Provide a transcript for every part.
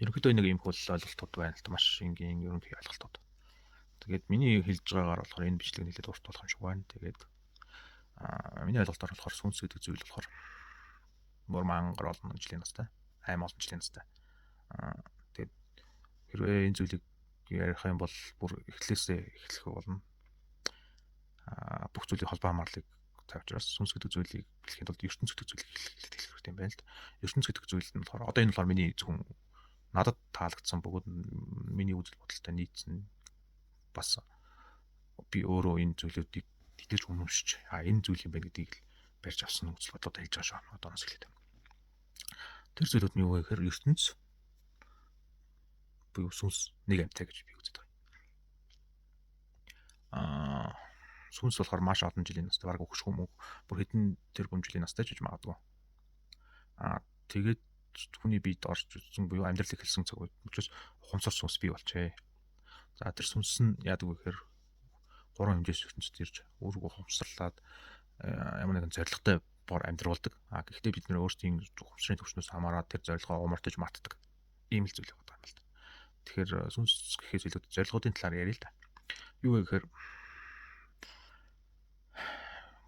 Ерөнхийдөө нэг юм хөл ойлголтууд байна л да, маш энгийн ерөнхий ойлголтууд. Тэгээд миний хэлж байгаагаар болохоор энэ бичлэг нэлээд урт болох юм шиг байна. Тэгээд миний ойлголтоор болохоор сүнс гэдэг зүйл болохоор бүр мангар олон жилийн настай, аим олон жилийн настай. Тэгээд хэрвээ энэ зүйлийг ярих юм бол бүр эхлээсээ эхлэх болно. Бүх зүйлийн холбоо хамаарлыг тавьчраас сүнс гэдэг зүйлийг хэлэхэд бол ертөнц гэдэг зүйлийг хэлэх хэрэгтэй юм байна л да. ертөнц гэдэг зүйл нь болохоор одоо энэ болохоор миний зөвхөн надад таалагдсан бөгөөд миний үзэл бодолтой нийцсэн бас би өөрөө энэ зүйлүүдийг итгэж үнэмшиж энэ зүйл юм байна гэдгийг л барьж авсан үзэл бодлоо хэлж байгаа шүү. Одооноос эхлээд. Тэр зүйлүүд нь юу вэ гэхээр ертөнц буюу сүнс нэг амьтаа гэж би үздэг. Сүнс болохоор маш олон жилийн настай, бараг өгш хүмүү бүр хэдэн тэрбум жилийн настай ч гэж магадгүй. Тэгээд хүний биед орж ирсэн буюу амьдрал эхэлсэн цаг үед учраас ухамсар сүнс бий болжээ. За тэр сүнс нь яадаг вэ гэхээр гурван хэмжээс ертөнцид ирж өөрийгөө ухамсарлаад ямар нэгэн зорилготой бор амьдруулдаг. Гэхдээ бид нэр өөрсдийн ухамсарын төвшнөөс хамаараад тэр зорилгоо умартаж мартдаг. Ийм л зүйл байгаа юм л да. Тэгэхээр сүнс гэхээс илүү зорилгоодын талаар ярил л да. Юу вэ гэхээр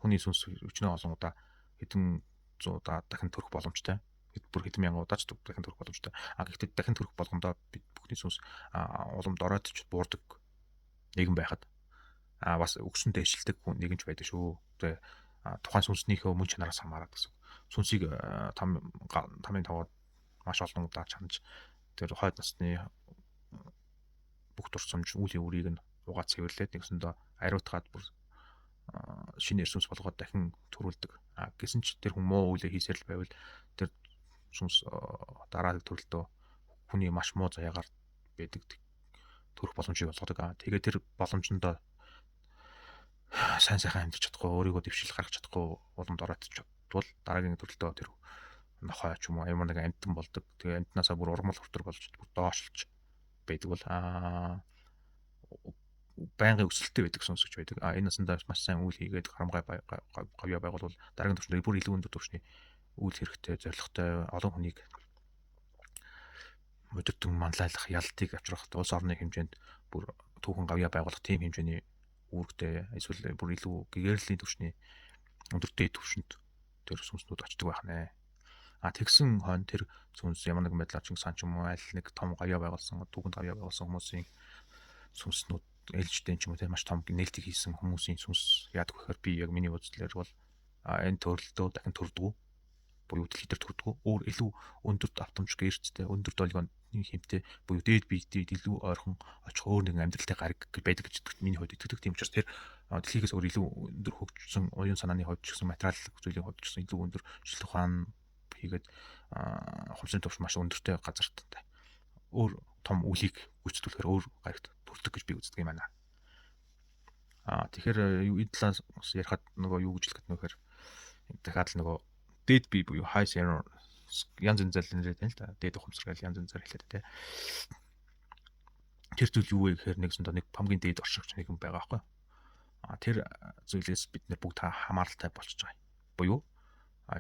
хүний сүнс өчнөө олон удаа хэдэн 100 удаа дахин төрөх боломжтой. Бүр хэдэн мянган удаач дахин төрөх боломжтой. Гэхдээ дахин төрөх болгондоо бид бүхний сүнс уламд ороод ч буурдаг нэгэн байхад бас өгсөн дэвшилдэг хүн нэгэнч байдаг шүү. Тэгээ тухайн сүнснийхөө мөн чанараас хамаарат гэсэн. Сүнсийг тамийн таваад маш олон удаа чанаж тэр хойд насны бүх турсамж үйл яврыг нь угаа цэвэрлээд нэгсэндээ ариутгаад бүр шинэ сүнс болгоод дахин төрүүлдэг. Гэсэн ч тэр хүн муу үйлээ хийсээр л байвал тэр сүнс дараа төрөлдөө хүний маш муу заяагаар байдаг төрөх боломжийг олгодог. Тэгээд тэр боломжондоо сайн сайхан амьдарч чадахгүй, өөрийгөө дэвшил гаргаж чадахгүй уламд ороод чадвал дараагийн төрөлдөө тэр нохой ч юм уу ямар нэгэн амьтан болдог. Тэгээ амьтнаасаа бүр ургамал хүртэр болж бүр доошлж байдаг бол байнгын өсөлттэй байдаг сүнс гэж байдаг. Энэ насандаа маш сайн үйл хийгээд харамгай гавьяа байгуулвал дараагийн төвчнөр бүр илүү өндөр төвчний үйл хэрэгтэй, зоригтой олон хүнийг өдөртөн манлайлах, ялтыг авчрах, улс орны хэмжээнд бүр түүхэн гавьяа байгуулах тийм хэмжээний үүрэгтэй эсвэл бүр илүү гэгэрлийн төвчний өндөртэй төвшөнд тэр сүнснүүд очдог байх нэ. Тэгсэн хойно тэр сүнс ямар нэгэн байдлаар Чингис хаан ч юм уу аль нэг том гавьяа байгуулсан, түүхэнд гавьяа байгуулсан хүмүүсийн сүнснүүд ээлжтэй ч юм уу тийм маш том нээлтийг хийсэн хүмүүсийн сүнс яадаг гэхээр би яг миний үзлээр бол энэ төрөлдөө дахин төрдөг. Буюу дэлхий дээр төрдөг. Өөр илүү өндөр давтамж гэрцтэй, өндөр долгионы хэмтэй буюу дээд биетэй илүү ойрхон очих өөр нэгэн амьдралтай гариг байдаг гэж миний хувьд итгэдэг. Тийм учраас тэр дэлхийгээс өөр илүү өндөр хөгжсөн оюун санааны хувьд ч гэсэн материал зүйлийн хувьд ч гэсэн илүү өндөр шилдэг ухаан хийгээд ухамсарын төвш маш өндөртэй газарт өөр том үлийг гүйцэтгүүлэхээр өөр гаригт төрдөг гэж би үздэг юм байна. Тэгэхээр энэ талаас ярихад нөгөө юу гэж хэлэх гээд нөхөр дахиад л нөгөө дээд бие буюу high senor янз янзаар нэрээд байна л да. Дээд ухамсар гэж янз янзаар хэлээд тэ. Тэр зүйл юу вэ гэхээр нэгсэндээ нэг хамгийн дээд оршигч нэгэн байгаа байхгүй. Тэр зүйлээс бид нэр бүгд хамааралтай болчихж байгаа. Буюу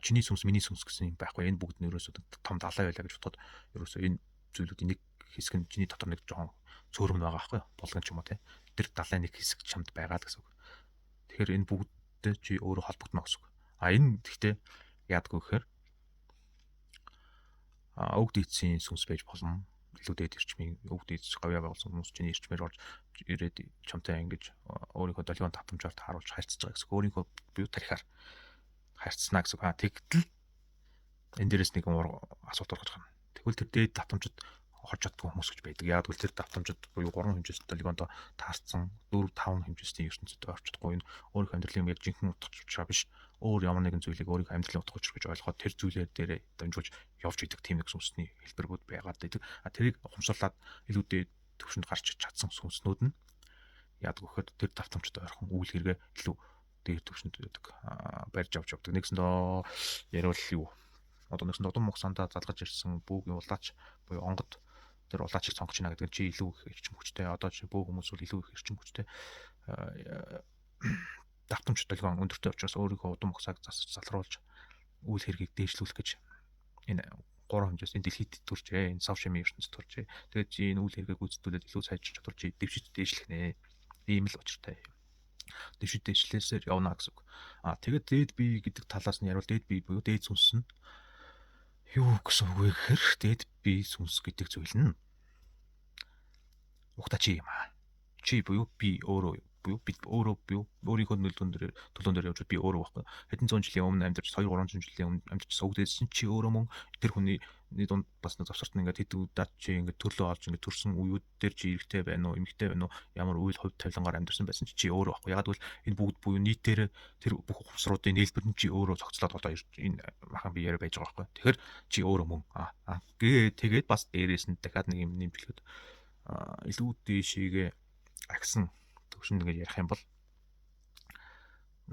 чиний сүнс миний сүнс гэсэн юм байхгүй. Энэ бүгд нь ерөөсөө том далай байлаа гэж бодоход ерөөсөө энэ зүйлүүдийн нэг хэсэг нь чиний дотор нэг жоохон цөөрөм байгаа байхгүй. Булган ч юм уу те. Тэр далай нэг хэсэг чамд байгаа л гэсэн үг. Тэгэхээр энэ бүгдтэй чи өөрөө холбогдно гэсэн үг. Энэ гэхдээ яадгүй гэхээр өг дээдсийн сүнс байж болно. Илүү дээд эрчмийн өг дээдс гавьяа байгуулсан хүмүүс чиний эрчмээр орж ирээд чамтай ингэж өөрийнхөө долгион татамжаар тааруулж харьцаж байгаа гэсэн. Өөрийнхөө бие тарихаар харьцснаа гэсэн. Тэгтэл энэ дээрээс нэгэн асуулт орж гарна. Тэгвэл тэр дээд татамжид орж чаддгүй хүмүүс гэж байдаг. Яг л тэр давтамжид буюу 3 хэмжээст долгиондоо таарсан 4 5 хэмжээсийн ертөнцид орж чадахгүй. Энэ өөрийнхөө амьдралын яг жинхэнэ утгач учраас биш. Өөр ямар нэгэн зүйлийг өөрийнхөө амьдралын утгач гэж ойлгоод тэр зүйлээр дээрээ дамжуулж явж идэг тийм нэг сүнсний хэлбэрүүд байгаад байдаг. Тэрийг ухамсарлаад илүү дээд төвшөнд гарч чадсан сүнснүүд нь яадаг вөхөд тэр давтамжид ойрхон үйл хэрэгэ илүү дээд төвшөнд байдаг. Барьж авч явдаг. Нэгсэндээ яриул юу. Одоо нэгсэнд удам хугацаанд залгаж ирсэн бүүгийн улаач буюу онгод тэр улаачийг сонгож байна гэдэг чи илүү их эрчим хүчтэй. Одоо чи бөө хүмүүс бол илүү их эрчим хүчтэй. Давтамж долгион өндөртэй учраас өөрийнхөө удам хугацааг засаж залруулж үйл хэргийг дээшлүүлэх гэж энэ 3 хэмжээс энэ дэлхийд төржээ. Энэ савшими ертөнцид төржээ. Тэгээд чи энэ үйл хэргийг гүйцэтгүүлээд илүү сайжруулж чадвар чи дэвшиж дээшлэх нэ. Ийм л учиртай. Дэвшиж дээшлээсээр явна гэсэн үг. Тэгээд дээд бие гэдэг талаас нь яривал дээд бие буюу дээд сүнс нь юу гэсэн үг вэ гэхээр дээд бие сүнс гэдэг зүйл нь ухта чи юм аа. Чи буюу би өөрөө буюу бид өөрөө буюу өөрийнхөө төлөөн дээр явж би өөрөө байхгүй. Хэдэн зуун жилийн өмнө амьдарч 2-300 жилийн өмнө амьдарч сувдээсэн чи өөрөө мөн тэр хүний дунд бас нэг завсарт нь ингээд хэдүүдад чи ингээд төрлөө олж ингээд төрсэн үеуд дээр чи эрэгтэй байна уу, эмэгтэй байна уу, ямар үйл хувь тавилангаар амьдарсан байсан чи өөрөө байхгүй. Ягаад гэвэл энэ бүгд буюу нийтээр тэр бүх хувьсруудын нээлбэр нь чи өөрөө зохицлоод одоо энэ махан биеэр байж байгаа байхгүй. Тэгэхээр чи өөрөө мөн тэгээд бас дээрээс нь дахиад нэг юм нэмжлэхэд илүү дэшигээ агсан төвшөнд ингээд ярих юм бол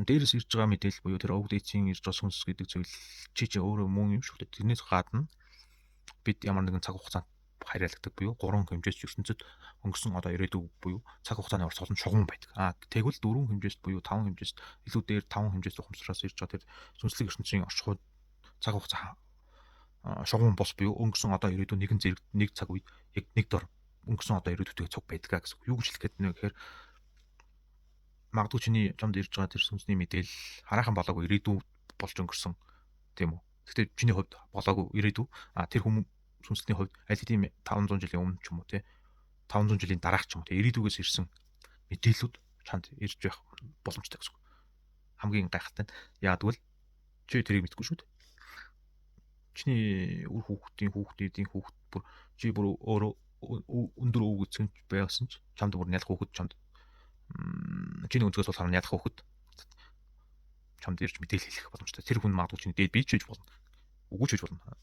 дээрээс ирж байгаа мэдээлэл буюу тэр овг дээдсийн ирж байгаа сүнс гэдэг зүйл чи өөрөө мөн юм шүү дээ. Тэрнээс гадна бид ямар нэгэн цаг хугацаанд харьяалагддаг буюу 3 хэмжээс ертөнцид өнгөрсөн одоо ирээдүйг буюу цаг хугацааны орцгол нь шугам байдаг. Тэгвэл 4 хэмжээст буюу 5 хэмжээст илүү дээр 5 хэмжээс ухамсараас ирж байгаа тэр сүнслэг ертөнцийн орчхуйд цаг хугацаа шугам бос буюу өнгөрсөн одоо ирээдүйн нэгэн зэрэг нэг цаг үед яг нэг дор өнгөрсөн одоо ирээдүйдээ цуг байдаг гэсэн. Юу гэж хэлэх гээд нэ гэхээр магадгүй чиний чамд ирж байгаа тэр сүнсний мэдээлэл хараахан болоогүй ирээдүй болж өнгөрсөн тийм үү. Гэхдээ чиний хувьд болоогүй ирээдүй. Тэр хүмүүс сүнсний хувьд аль хэдийн 500 жилийн өмнө ч юм уу тий 500 жилийн дараах ч юм уу тий ирээдүйгээс ирсэн мэдээлэлүүд чанд ирж байх боломжтой гэсэн. Хамгийн гайхалтай нь яагаад гэвэл чи тэрийг мэдгүй шүү дээ. Чиний үр хүүхдийн хүүхд бүр чи бүр өөрөө өндөр өвөг эцэг байсан ч чамд бүр нялх хүүхэд чамд чиний өнцгөөс бол харна ядах хүүхэд чамд ирж мэдээлэл хэлэх боломжтой. Тэр хүн магадгүй чиний дээд бие ч гэж болно. Үгүй ч гэж болно.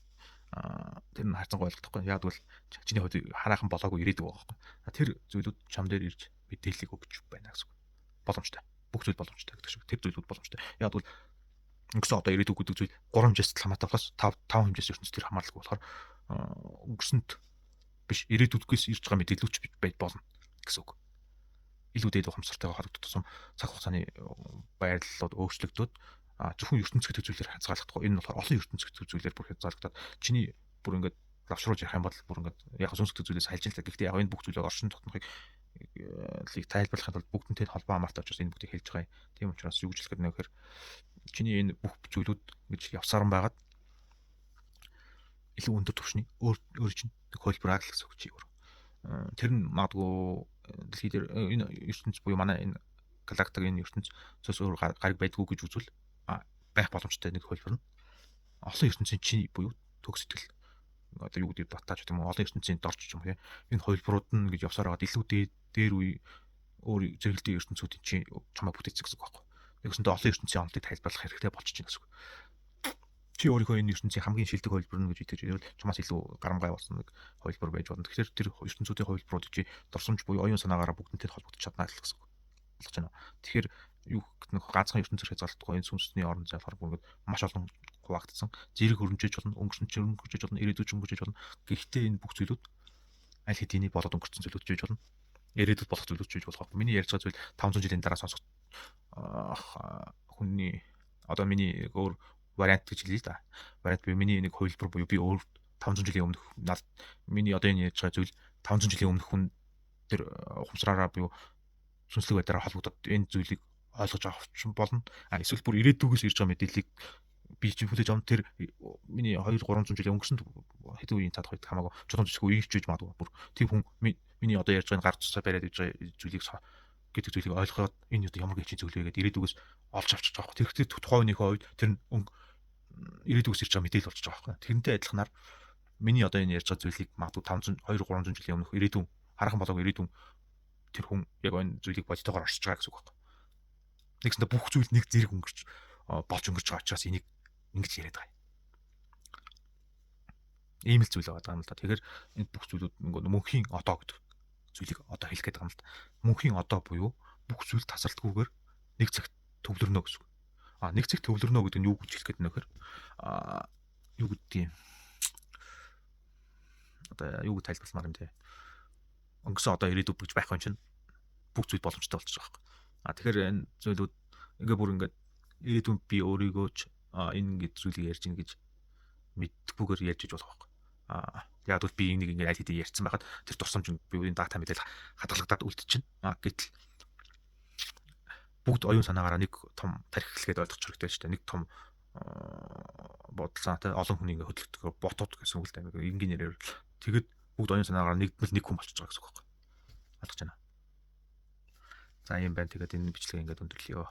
Тэр нь хайцангуй ойлгохгүй. Яг бол чиний хувьд хараахан болоогүй ирээдүг байгаа байхгүй. Тэр зүйлүүд чам дээр ирж мэдээллийг өгч байна гэсэн үг. Боломжтой. Бүх зүйл боломжтой гэдэг шиг. Тэр зүйлүүд боломжтой. Яг бол өнгөрсөн одоо ирээдүг гэдэг зүйл 3 хэмжээст хамаатай болохоос 5 хэмжээс ертөнцийн тэр хамаарлаггүй болохоор өнгөрсөнд биш ирээдүйдгээс ирж байгаа мэдээлэлч байж болно гэсэн үг. Илүү дээд ухамсартайгаа холбогдсон цаг хугацааны байрлалууд өөрчлөгдөд зөвхөн ертөнц гэдэг зүйлээр хязгаарлагдахгүй. Энэ нь болохоор олон ертөнц гэдэг зүйлээр бүр хязгаарлагдаад чиний бүр ингээд лавшруулж ярих юм бол бүр ингээд яг сүнс гэдэг зүйлээс хайлж л. Гэхдээ яг энэ бүх зүйлээ оршин тогтнохыг тайлбарлахад бол бүгднтэй холбоо хамаартай учраас энэ бүгдийг хэлж байгаа юм. Тийм учраас юу гэж хэлэх гээд нэхэр чиний энэ бүх зүйлүүд ингэж явсаран байгаад илүү өндөр түвшний өөр чинь хөлбөр агл гэсэн үг чи өөр. Тэр нь магадгүй дэлхий дээр энэ ертөнц буюу манай энэ галактик энэ ертөнц цус өөр гариг байдгүй гэж үзвэл байх боломжтой нэг хөлбөр нь олон ертөнцийн чи буюу төгс сэтгэл одоо юу гэдэг батаач гэдэг юм олон ертөнцийн дорч ч юм уу энэ хөлбөрүүд нь гэж явсаар байгаа илүү дээр үе өөр зэрэглэлийн ертөнцүүдийн чи чамаа бүтээсэн гэсэн үг байхгүй. Тэгсэндээ олон ертөнцийн онолыг тайлбарлах хэрэгтэй болчихж байна гэсэн үг. Чи өөрийнхөө энэ ертөнцийн хамгийн шилдэг хөлбөр нь гэж итгэж байвал чамаас илүү гарамгай болсон нэг хөлбөр байж болно. Тэгэхээр тэр ертөнцүүдийн хөлбөрүүд чи дурсамж буюу оюун санаагаараа бүгднтэй холбогдож чадна гэсэн үг. Болгож байна. Тэгэхээр юу нэг ганцхан ертөнцөөр хязгаарлагдахгүй энэ сүнсний орон зай болохоор маш олон хуваагдсан. Зэрэг хөрөмжөж болно, өнгөрсөн ч хөрөмжөж болно, ирээдүйд ч хөрөмжөж болно. Гэхдээ энэ бүх зүйлүүд аль хэдийн болоод өнгөрсөн зүйлүүд ч гэж болно. Ирээдүйд болох зүйлүүд ч гэж болох. Миний ярьж байгаа зүйл 500 жилийн дараа сонсох хүний одоо миний өөр вариант гэж хэлээ л да. Вариант би миний нэг хувилбар буюу би өөр 500 жилийн өмнөх миний одоо энэ ярьж байгаа зүйл 500 жилийн өмнөх хүн тэр ухамсараараа буюу сүнслэг байдлаараа холбогдоод энэ зүйлийг ойлгож авах ч болно. Эсвэл бүр ирээдүйгээс ирж байгаа мэдээллийг би чинь хүлээж авах тэр миний 2-300 жилийн өнгөрсөн хэдэн үеийн цаад хоёрт хамаагүй чулуун зүсгүй үеигчж магадгүй. Бүр тийм хүн миний одоо ярьж байгаа гар цусаа бариад иж байгаа зүйлийг гэдэг зүйлийг ойлгоод энэ одоо ямар гэж зүйл вэ гэдээ ирээдүгээс олж авчиж байгаа. Тэр тухайн үнийхээ хувьд тэр ирээдүгээс ирж байгаа мэдээлэл болж байгаа байхгүй. Тэрнтэй адилханаар миний одоо энэ ярьж байгаа зүйлийг магадгүй 500 2-300 жилийн өмнөх ирээдүйн хараахан болоогүй ирээдүйн тэр хүн яг энэ зүйлийг бодитойгоор оршиж байгаа гэсэн үг байна. Нэгсэндээ бүх зүйл нэг зэрэг өнгөрч болж өнгөрч байгаа учраас энийг ингэж яриад байгаа юм. Ийм л зүйл байгаа юм л да. Тэгэхээр энэ бүх зүйлүүд мөнхийн одоо гэдэг зүйлийг одоо хэлэх гээд байгаа юм л да. Мөнхийн одоо буюу бүх зүйл тасралтгүйгээр нэг цагт төвлөрнө гэсэн үг. Нэг цагт төвлөрнө гэдэг нь юу гэж хэлэх гээд нөхөр юу гэдгийг одоо юу гэж тайлбарласмаар юм те. Өнгөрсөн одоо ирээдүйд гэж байхгүй юм чинь бүх зүйл боломжтой болчихж байгаа юм. Тэгэхээр энэ зүйлүүд ингээ бүр ингээд ирээдүйн би өөрийгөө ч энэ ингэ зүйлийг ярьж ийн гэж мэддэггүйгээр ярьж иж болох байхгүй. Яг бол би энийг ингээд аль хэдийн ярьсан байхад тэр дурсамж нь би дата мэдээлэл хадгалагдаад үлдчихэв. Гэтэл бүгд оюун санаагаараа нэг том тарих хэлгээд ойлгох хэрэгтэй шүү дээ. Нэг том бодол санаатай олон хүн ингээд хөдөлгдөг ботууд гэсэн үг л дээ. Инженеэрээр тэгэд бүгд оюун санаагаараа нэг хүн болчихж байгаа гэсэн үг байхгүй. Ойлгож байна. За ийм байна. Тэгээд энэ бичлэгийг ингээд өндөрлөё.